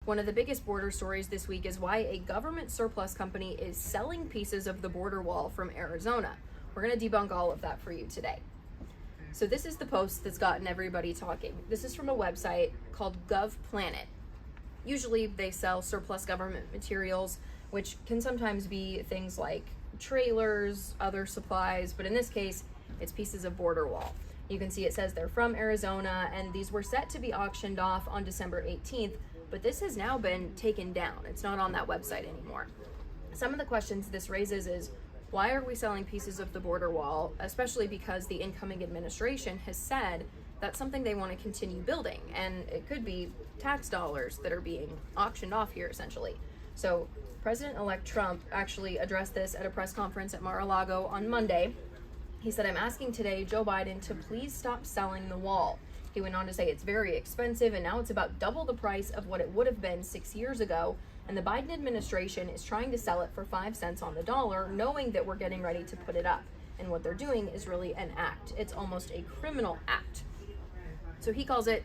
One of the biggest border stories this week is why a government surplus company is selling pieces of the border wall from Arizona. We're going to debunk all of that for you today. So this is the post that's gotten everybody talking. This is from a website called GovPlanet. Usually they sell surplus government materials, which can sometimes be things like trailers, other supplies, but in this case, it's pieces of border wall. You can see it says they're from Arizona, and these were set to be auctioned off on December 18th, but this has now been taken down. It's not on that website anymore. Some of the questions this raises is, why are we selling pieces of the border wall, especially because the incoming administration has said that's something they want to continue building, and it could be tax dollars that are being auctioned off here, essentially. So President-elect Trump actually addressed this at a press conference at Mar-a-Lago on Monday. He said, "I'm asking today Joe Biden to please stop selling the wall." He went on to say it's very expensive, and now it's about double the price of what it would have been 6 years ago. And the Biden administration is trying to sell it for 5 cents on the dollar, knowing that we're getting ready to put it up. And what they're doing is really an act. It's almost a criminal act. So he calls it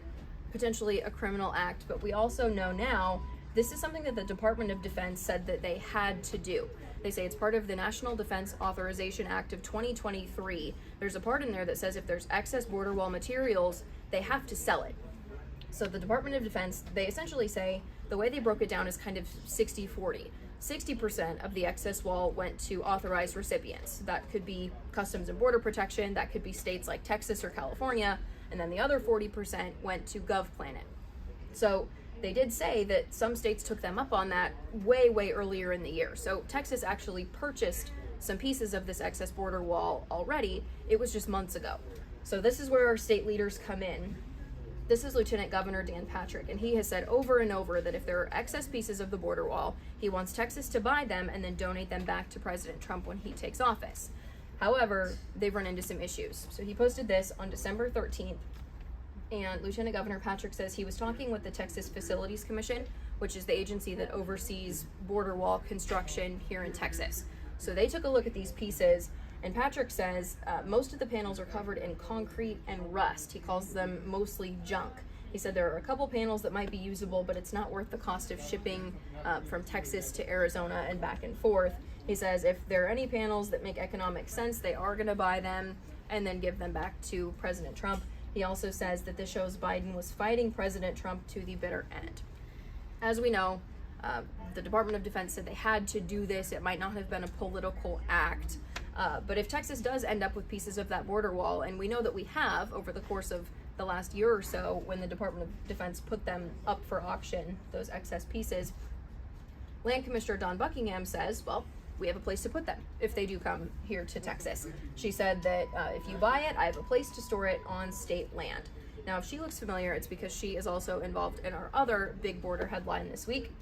potentially a criminal act, but we also know now this is something that the Department of Defense said that they had to do. They say it's part of the National Defense Authorization Act of 2023. There's a part in there that says if there's excess border wall materials, they have to sell it. So the Department of Defense, they essentially say, the way they broke it down is kind of 60-40. 60% of the excess wall went to authorized recipients. That could be Customs and Border Protection, that could be states like Texas or California, and then the other 40% went to GovPlanet. So they did say that some states took them up on that way earlier in the year. So Texas actually purchased some pieces of this excess border wall already. It was just months ago. So this is where our state leaders come in. This is Lieutenant Governor Dan Patrick, and he has said over and over that if there are excess pieces of the border wall, he wants Texas to buy them and then donate them back to President Trump when he takes office. However, they've run into some issues. So he posted this on December 13th. And Lieutenant Governor Patrick says he was talking with the Texas Facilities Commission, which is the agency that oversees border wall construction here in Texas. So they took a look at these pieces, and Patrick says most of the panels are covered in concrete and rust. He calls them mostly junk. He said there are a couple panels that might be usable, but it's not worth the cost of shipping from Texas to Arizona and back and forth. He says if there are any panels that make economic sense, they are going to buy them and then give them back to President Trump. He also says that this shows Biden was fighting President Trump to the bitter end. As we know, the Department of Defense said they had to do this. It might not have been a political act, but if Texas does end up with pieces of that border wall, and we know that we have over the course of the last year or so when the Department of Defense put them up for auction, those excess pieces, Land Commissioner Dawn Buckingham says, well, we have a place to put them if they do come here to Texas. She said that if you buy it, I have a place to store it on state land. Now, if she looks familiar, it's because she is also involved in our other big border headline this week.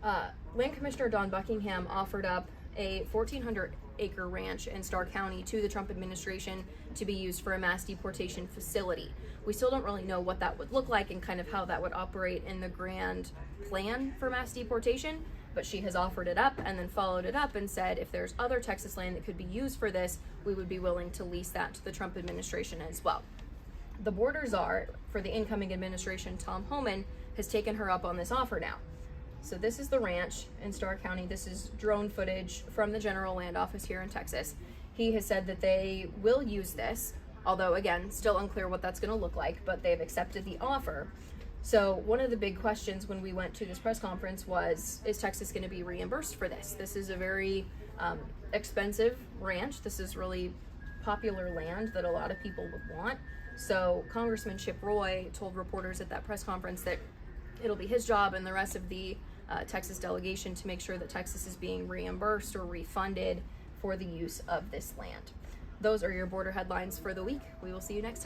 Land Commissioner Dawn Buckingham offered up a 1,400-acre ranch in Starr County to the Trump administration to be used for a mass deportation facility. We still don't really know what that would look like and kind of how that would operate in the grand plan for mass deportation, but she has offered it up and then followed it up and said if there's other Texas land that could be used for this, we would be willing to lease that to the Trump administration as well. The border czar for the incoming administration, Tom Homan, has taken her up on this offer now. So this is the ranch in Starr County. This is drone footage from the General Land Office here in Texas. He has said that they will use this, although again, still unclear what that's going to look like, but they've accepted the offer. So one of the big questions when we went to this press conference was, is Texas going to be reimbursed for this? This is a very expensive ranch. This is really popular land that a lot of people would want. So Congressman Chip Roy told reporters at that press conference that it'll be his job and the rest of the Texas delegation to make sure that Texas is being reimbursed or refunded for the use of this land. Those are your border headlines for the week. We will see you next time.